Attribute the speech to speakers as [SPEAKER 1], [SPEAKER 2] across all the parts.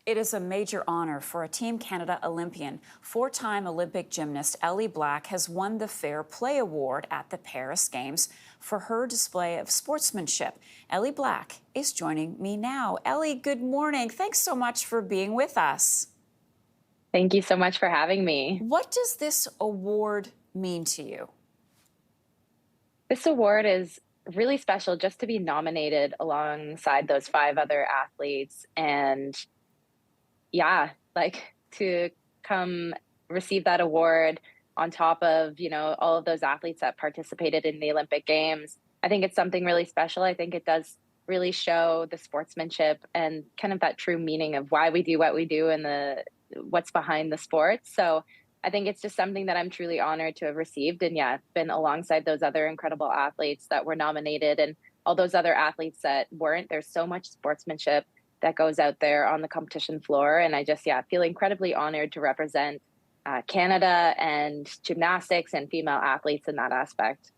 [SPEAKER 1] It is a major honor for a Team Canada Olympian. Four-time Olympic gymnast Ellie Black has won the Fair Play Award at the Paris Games for her display of sportsmanship. Ellie Black is joining me now. Ellie, good morning. Thanks so much for being with us.
[SPEAKER 2] Thank you so much for having me.
[SPEAKER 1] What does this award mean to you?
[SPEAKER 2] This award is really special just to be nominated alongside those five other athletes and yeah, like to come receive that award on top of, all of those athletes that participated in the Olympic Games. I think it's something really special. I think it does really show the sportsmanship and kind of that true meaning of why we do what we do and what's behind the sport. So I think it's just something that I'm truly honored to have received. And yeah, been alongside those other incredible athletes that were nominated and all those other athletes that weren't. There's so much sportsmanship that goes out there on the competition floor. And I just, feel incredibly honored to represent Canada and gymnastics and female athletes in that aspect.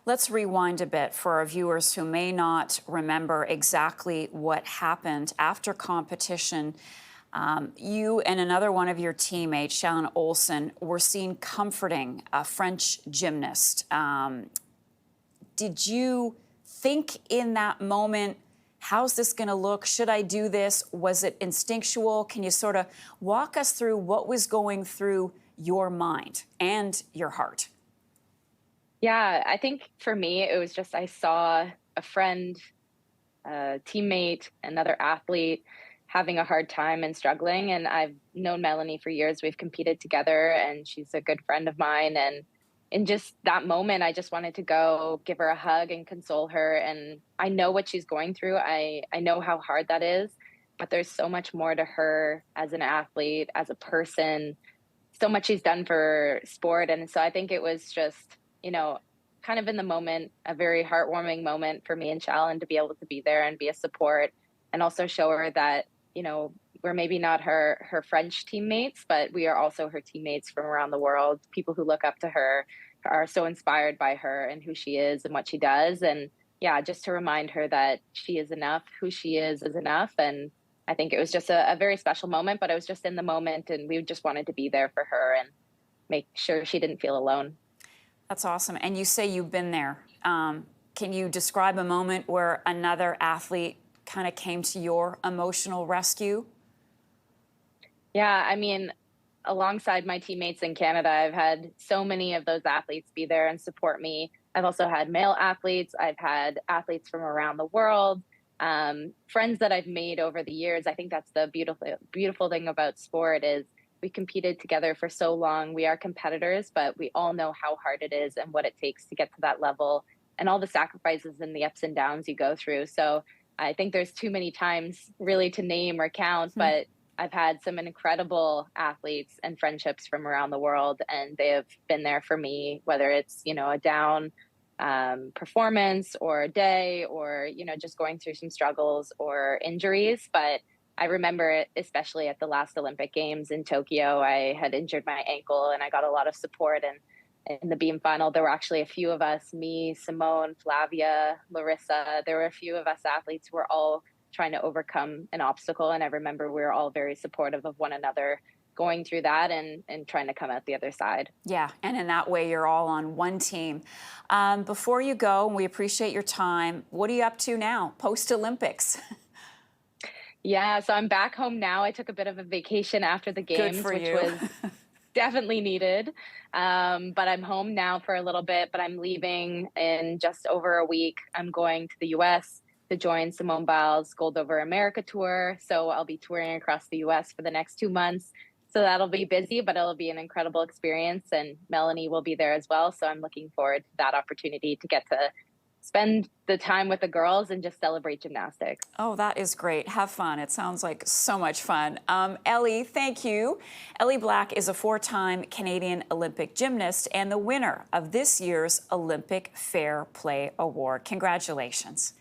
[SPEAKER 1] Let's rewind a bit for our viewers who may not remember exactly what happened after competition. You and another one of your teammates, Shannon Olsen, were seen comforting a French gymnast. Did you think in that moment, how's this going to look? Should I do this? Was it instinctual? Can you sort of walk us through what was going through your mind and your heart?
[SPEAKER 2] Yeah, I think for me, it was just I saw a friend, a teammate, another athlete having a hard time and struggling. And I've known Melanie for years. We've competed together and she's a good friend of mine. And in just that moment, I just wanted to go give her a hug and console her. And I know what she's going through. I know how hard that is, but there's so much more to her as an athlete, as a person, so much she's done for sport. And so I think it was just, kind of in the moment, a very heartwarming moment for me and Shalyn to be able to be there and be a support and also show her that, we're maybe not her French teammates, but we are also her teammates from around the world. People who look up to her are so inspired by her and who she is and what she does. And yeah, just to remind her that she is enough, who she is enough. And I think it was just a very special moment, but I was just in the moment and we just wanted to be there for her and make sure she didn't feel alone.
[SPEAKER 1] That's awesome. And you say you've been there. Can you describe a moment where another athlete kind of came to your emotional rescue?
[SPEAKER 2] Yeah, I mean, alongside my teammates in Canada, I've had so many of those athletes be there and support me. I've also had male athletes. I've had athletes from around the world, friends that I've made over the years. I think that's the beautiful thing about sport is we competed together for so long. We are competitors, but we all know how hard it is and what it takes to get to that level and all the sacrifices and the ups and downs you go through. So I think there's too many times really to name or count, but I've had some incredible athletes and friendships from around the world, and they have been there for me, whether it's, a down performance or a day or, just going through some struggles or injuries. But I remember it, especially at the last Olympic Games in Tokyo, I had injured my ankle and I got a lot of support. And in the beam final, there were actually a few of us, me, Simone, Flavia, Larissa. There were a few of us athletes who were all trying to overcome an obstacle. And I remember we were all very supportive of one another going through that and trying to come out the other side.
[SPEAKER 1] Yeah, and in that way, you're all on one team. Before you go, we appreciate your time. What are you up to now, post-Olympics?
[SPEAKER 2] Yeah, so I'm back home now. I took a bit of a vacation after the Games, which was definitely needed. But I'm home now for a little bit, but I'm leaving in just over a week. I'm going to the US to join Simone Biles' Gold Over America tour. So I'll be touring across the US for the next 2 months. So that'll be busy, but it'll be an incredible experience. And Melanie will be there as well. So I'm looking forward to that opportunity to get to spend the time with the girls and just celebrate gymnastics.
[SPEAKER 1] Oh, that is great. Have fun. It sounds like so much fun. Ellie, thank you. Ellie Black is a four-time Canadian Olympic gymnast and the winner of this year's Olympic Fair Play Award. Congratulations.